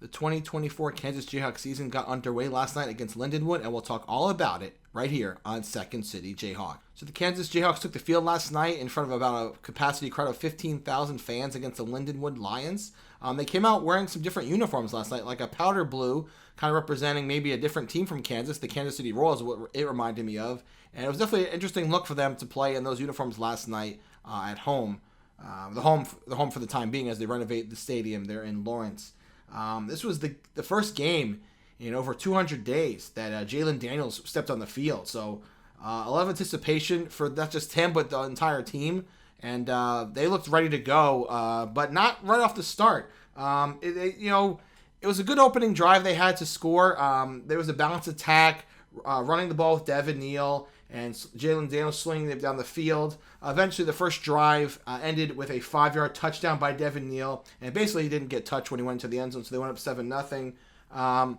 The 2024 Kansas Jayhawk season got underway last night against Lindenwood, and we'll talk all about it right here on Second City Jayhawk. So the Kansas Jayhawks took the field last night in front of about a capacity crowd of 15,000 fans against the Lindenwood Lions. They came out wearing some different uniforms last night, like a powder blue, kind of representing maybe a different team from Kansas. The Kansas City Royals is what it reminded me of. And it was definitely an interesting look for them to play in those uniforms last night at home. The home for the time being as they renovate the stadium there in Lawrence. This was the first game in over 200 days that Jalen Daniels stepped on the field. So a lot of anticipation for not just him, but the entire team. And they looked ready to go, but not right off the start. It was a good opening drive they had to score. There was a balanced attack, running the ball with Devin Neal and Jalen Daniels slinging it down the field. Eventually, the first drive ended with a 5-yard touchdown by Devin Neal, and basically he didn't get touched when he went into the end zone, so they went up 7-0. And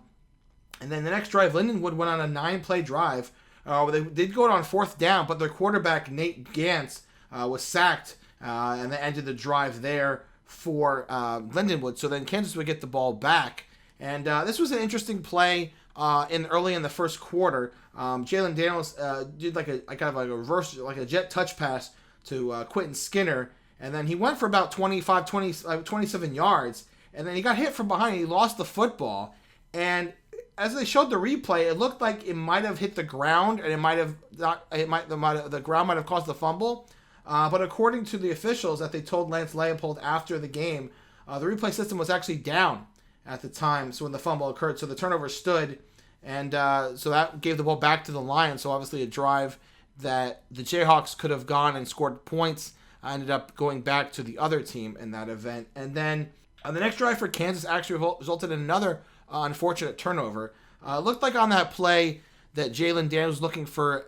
then the next drive, Lindenwood went on a 9-play drive. They did go on 4th down, but their quarterback, Nate Gantz, was sacked, and they ended the drive there for Lindenwood. So then Kansas would get the ball back. And this was an interesting play early in the first quarter. Jalen Daniels did like a reverse, like a jet touch pass to Quentin Skinner, and then he went for about 27 yards, and then he got hit from behind. He lost the football, and as they showed the replay, it looked like it might have hit the ground, and the ground might have caused the fumble. But according to the officials that they told Lance Leopold after the game, the replay system was actually down at the time, so when the fumble occurred, so the turnover stood, and so that gave the ball back to the Lions. So obviously a drive that the Jayhawks could have gone and scored points ended up going back to the other team in that event. And then the next drive for Kansas actually resulted in another unfortunate turnover. It looked like on that play that Jalen Daniels was looking for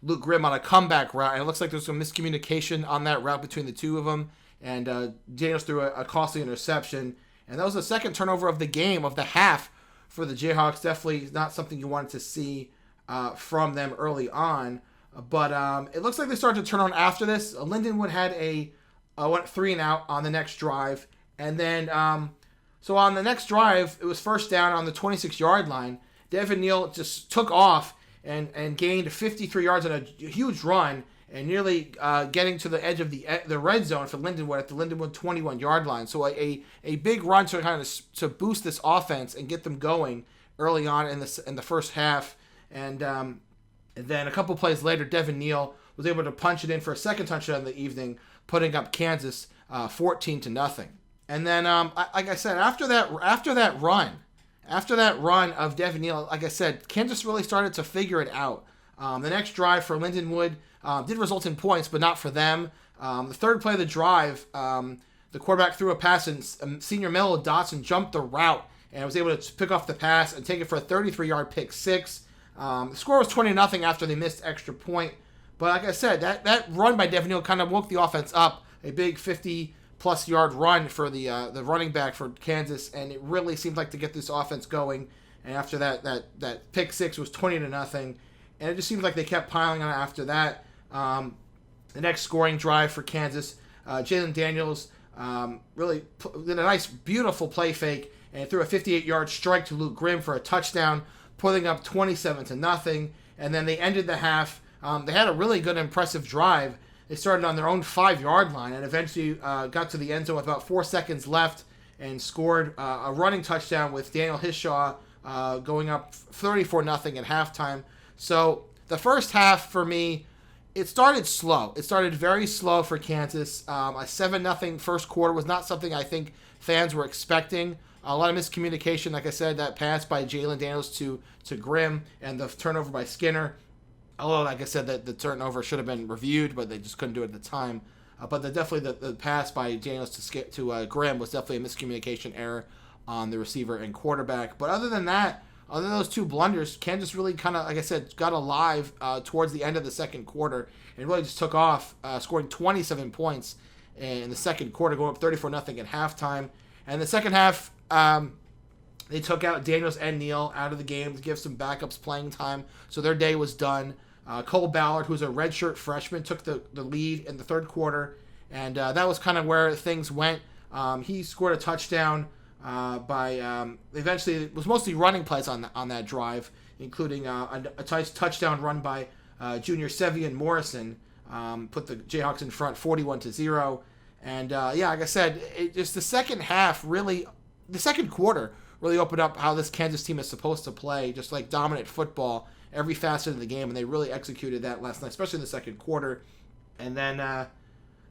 Luke Grimm on a comeback route, and it looks like there's some miscommunication on that route between the two of them, and Daniels threw a costly interception. And that was the second turnover of the game, of the half, for the Jayhawks. Definitely not something you wanted to see from them early on. But it looks like they started to turn on after this. Lindenwood had went 3-and-out on the next drive. And then, so on the next drive, it was first down on the 26-yard line. Devin Neal just took off and gained 53 yards on a huge run, and nearly getting to the edge of the red zone for Lindenwood at the Lindenwood 21-yard line. So a big run to kind of to boost this offense and get them going early on in the first half. And then a couple plays later, Devin Neal was able to punch it in for a second touchdown of the evening, putting up Kansas 14-0. And then, like I said, after that run of Devin Neal, like I said, Kansas really started to figure it out. The next drive for Lindenwood did result in points, but not for them. The third play of the drive, the quarterback threw a pass, and senior Mello Dotson jumped the route and was able to pick off the pass and take it for a 33-yard pick six. The score was 20-0 after they missed extra point. But like I said, that run by Devin Neal kind of woke the offense up. A big 50-plus yard run for the running back for Kansas, and it really seemed like to get this offense going. And after that pick six was 20-0. And it just seemed like they kept piling on after that. The next scoring drive for Kansas, Jalen Daniels really did a nice, beautiful play fake and threw a 58-yard strike to Luke Grimm for a touchdown, putting up 27-0. And then they ended the half. They had a really good, impressive drive. They started on their own 5-yard line and eventually got to the end zone with about 4 seconds left and scored a running touchdown with Daniel Hishaw going up 34-0 at halftime. So the first half for me, it started slow. It started very slow for Kansas. A 7-0 first quarter was not something I think fans were expecting. A lot of miscommunication, like I said, that pass by Jalen Daniels to Grimm and the turnover by Skinner. Although, like I said, that the turnover should have been reviewed, but they just couldn't do it at the time. But the pass by Daniels to Grimm was definitely a miscommunication error on the receiver and quarterback. But other than those two blunders, Kansas really kind of, like I said, got alive towards the end of the second quarter and really just took off, scoring 27 points in the second quarter, going up 34-0 at halftime. And the second half, they took out Daniels and Neal out of the game to give some backups playing time, so their day was done. Cole Ballard, who's a redshirt freshman, took the lead in the third quarter, and that was kind of where things went. He scored a touchdown Eventually it was mostly running plays on that drive, including a touchdown run by junior Sevian Morrison, put the Jayhawks in front 41-0. And like I said, just the second quarter really opened up how this Kansas team is supposed to play, just like dominant football every facet of the game, and they really executed that last night, especially in the second quarter. And then the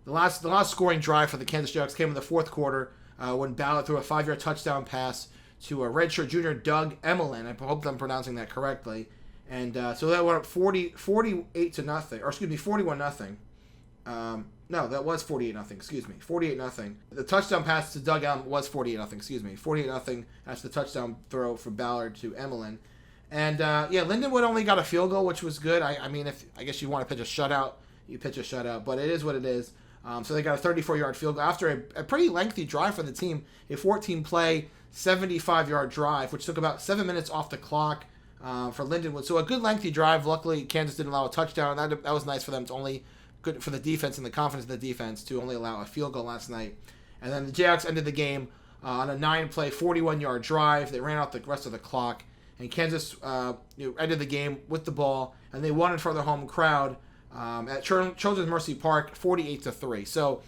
last scoring drive for the Kansas Jayhawks came in the fourth quarter when Ballard threw a 5-yard touchdown pass to a redshirt junior Doug Emelin. I hope I'm pronouncing that correctly. And so that went up 48-0, or excuse me, 41-0. No, that was 48-0. Excuse me, 48-0. The touchdown pass to Doug Emelin was 48-0. Excuse me, 48-0 after the touchdown throw from Ballard to Emelin. And Lindenwood only got a field goal, which was good. I mean, if I guess you want to pitch a shutout, you pitch a shutout, but it is what it is. So they got a 34-yard field goal after a pretty lengthy drive for the team, a 14-play, 75-yard drive, which took about 7 minutes off the clock for Lindenwood. So a good lengthy drive. Luckily, Kansas didn't allow a touchdown. That was nice for them. It's only good for the defense and the confidence of the defense to only allow a field goal last night. And then the Jayhawks ended the game on a 9-play, 41-yard drive. They ran out the rest of the clock. And Kansas ended the game with the ball, and they won in front of their home crowd at Children's Mercy Park, 48-3. So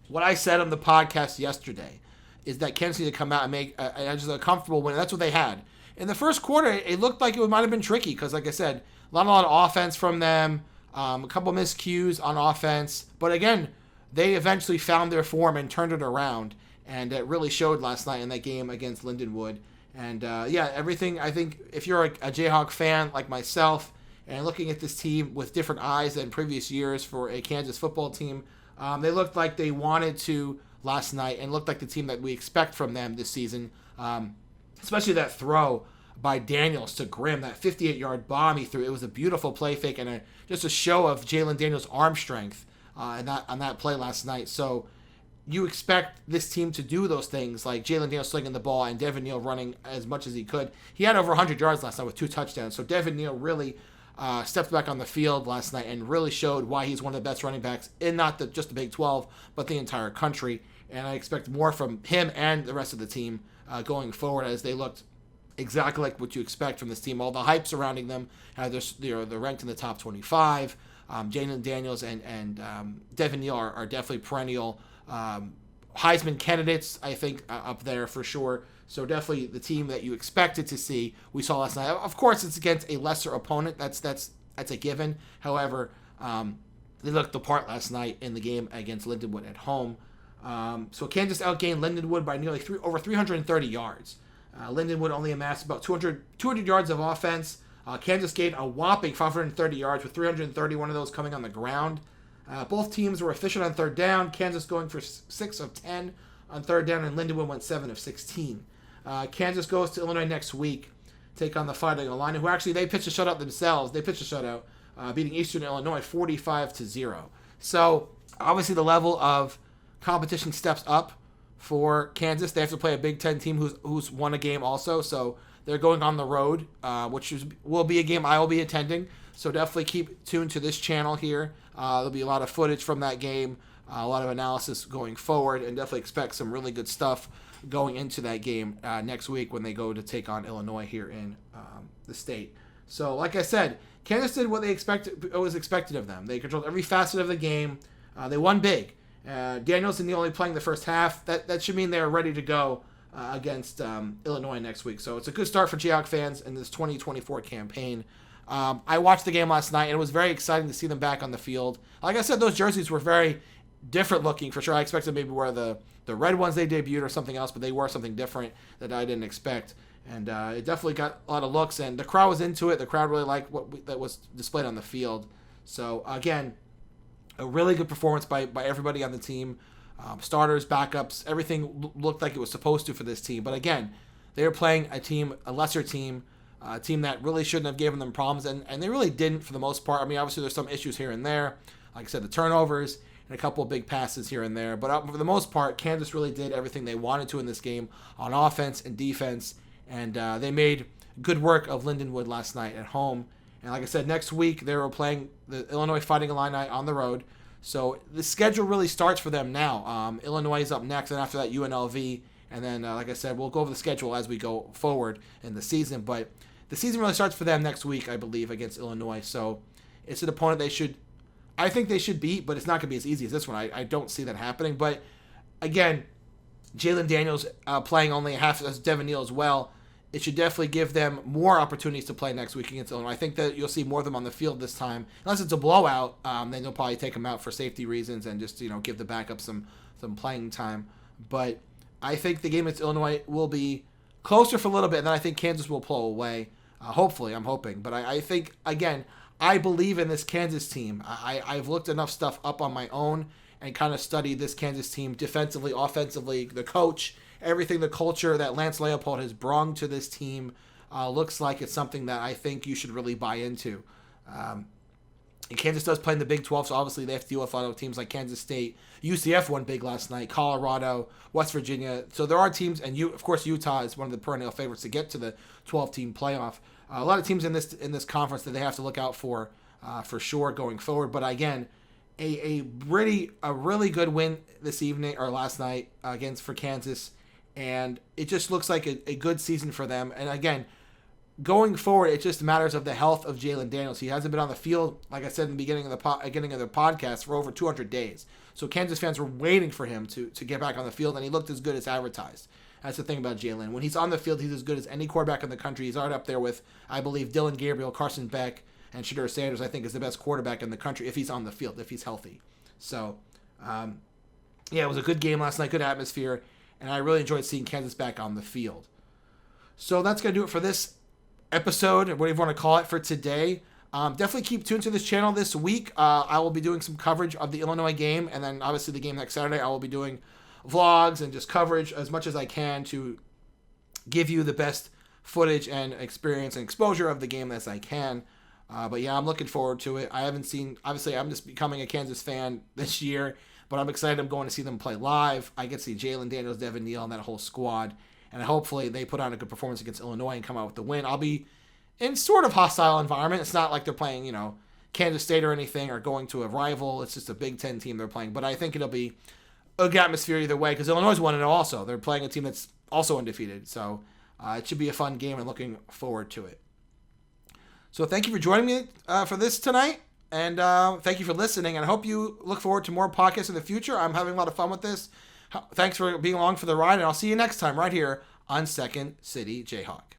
what I said on the podcast yesterday is that Kansas needed to come out and make just a comfortable win. That's what they had. In the first quarter, it looked like it might have been tricky because, like I said, a lot of offense from them, a couple miscues on offense. But again, they eventually found their form and turned it around, and it really showed last night in that game against Lindenwood. And everything, I think, if you're a Jayhawk fan like myself and looking at this team with different eyes than previous years for a Kansas football team, they looked like they wanted to last night and looked like the team that we expect from them this season, especially that throw by Daniels to Grimm, that 58-yard bomb he threw. It was a beautiful play fake and just a show of Jalen Daniels' arm strength on that play last night. So you expect this team to do those things, like Jalen Daniels slinging the ball and Devin Neal running as much as he could. He had over 100 yards last night with 2 touchdowns. So Devin Neal really stepped back on the field last night and really showed why he's one of the best running backs in not just the Big 12, but the entire country. And I expect more from him and the rest of the team going forward, as they looked exactly like what you expect from this team. All the hype surrounding them, they're ranked in the top 25. Jalen Daniels and Devin Neal are definitely perennial Heisman candidates, I think, up there for sure. So definitely the team that you expected to see, we saw last night. Of course, it's against a lesser opponent. That's a given. However, they looked the part last night in the game against Lindenwood at home. So Kansas outgained Lindenwood by nearly over 330 yards. Lindenwood only amassed about 200 yards of offense. Kansas gained a whopping 530 yards, with 331 of those coming on the ground. Both teams were efficient on third down. Kansas going for 6 of 10 on third down, and Lindenwood went 7 of 16. Kansas goes to Illinois next week, take on the Fighting Illini, who actually they pitched a shutout themselves. They pitched a shutout, beating Eastern Illinois 45-0. So obviously the level of competition steps up for Kansas. They have to play a Big Ten team who's won a game also. So they're going on the road, which will be a game I will be attending. So definitely keep tuned to this channel here. There'll be a lot of footage from that game, a lot of analysis going forward, and definitely expect some really good stuff going into that game next week when they go to take on Illinois here in the state. So like I said, Kansas did what was expected of them. They controlled every facet of the game. They won big. Daniels and Neal only playing the first half. That should mean they're ready to go against Illinois next week. So it's a good start for Jayhawk fans in this 2024 campaign. I watched the game last night, and it was very exciting to see them back on the field. Like I said, those jerseys were very different looking for sure. I expected maybe wear the red ones they debuted or something else, but they wore something different that I didn't expect. And it definitely got a lot of looks, and the crowd was into it. The crowd really liked that was displayed on the field. So, again, a really good performance by everybody on the team. Starters, backups, everything looked like it was supposed to for this team. But again, they were playing a lesser team, a team that really shouldn't have given them problems, and they really didn't for the most part. I mean, obviously there's some issues here and there. Like I said, the turnovers and a couple of big passes here and there. But for the most part, Kansas really did everything they wanted to in this game on offense and defense. And they made good work of Lindenwood last night at home. And like I said, next week they were playing the Illinois Fighting Illini on the road. So the schedule really starts for them now. Illinois is up next, and after that UNLV, And then, like I said, we'll go over the schedule as we go forward in the season. But the season really starts for them next week, I believe, against Illinois. So it's an opponent I think they should beat, but it's not going to be as easy as this one. I don't see that happening. But again, Jalen Daniels playing only half as Devin Neal as well. It should definitely give them more opportunities to play next week against Illinois. I think that you'll see more of them on the field this time. Unless it's a blowout, then you'll probably take them out for safety reasons and just, give the backup some playing time. But I think the game against Illinois will be closer for a little bit, and then I think Kansas will pull away. Hopefully, I'm hoping. But I think, again, I believe in this Kansas team. I've looked enough stuff up on my own and kind of studied this Kansas team defensively, offensively, the coach, everything, the culture that Lance Leopold has brought to this team looks like it's something that I think you should really buy into. And Kansas does play in the Big 12, so obviously they have to deal with a lot of teams like Kansas State. UCF won big last night, Colorado, West Virginia. So there are teams, and of course Utah is one of the perennial favorites to get to the 12-team playoff. A lot of teams in this conference that they have to look out for sure going forward. But again, a really good win this evening or last night for Kansas, and it just looks like a good season for them. And again, going forward, it just matters of the health of Jalen Daniels. He hasn't been on the field, like I said in the beginning of the podcast, for over 200 days. So Kansas fans were waiting for him to get back on the field, and he looked as good as advertised. That's the thing about Jalen. When he's on the field, he's as good as any quarterback in the country. He's right up there with, I believe, Dylan Gabriel, Carson Beck, and Shedeur Sanders, I think, is the best quarterback in the country if he's on the field, if he's healthy. So, it was a good game last night, good atmosphere, and I really enjoyed seeing Kansas back on the field. So that's going to do it for this episode, whatever you want to call it, for today. Definitely keep tuned to this channel this week. I will be doing some coverage of the Illinois game, and then obviously the game next Saturday. I will be doing vlogs and just coverage as much as I can to give you the best footage and experience and exposure of the game as I can. But yeah, I'm looking forward to it. Obviously I'm just becoming a Kansas fan this year, but I'm excited. I'm going to see them play live. I get to see Jalen Daniels, Devin Neal, and that whole squad. And hopefully they put on a good performance against Illinois and come out with the win. I'll be in sort of hostile environment. It's not like they're playing, Kansas State or anything or going to a rival. It's just a Big Ten team they're playing. But I think it'll be a good atmosphere either way because Illinois won it also. They're playing a team that's also undefeated. So it should be a fun game and looking forward to it. So thank you for joining me for this tonight. And thank you for listening. And I hope you look forward to more podcasts in the future. I'm having a lot of fun with this. Thanks for being along for the ride. And I'll see you next time right here on Second City Jayhawk.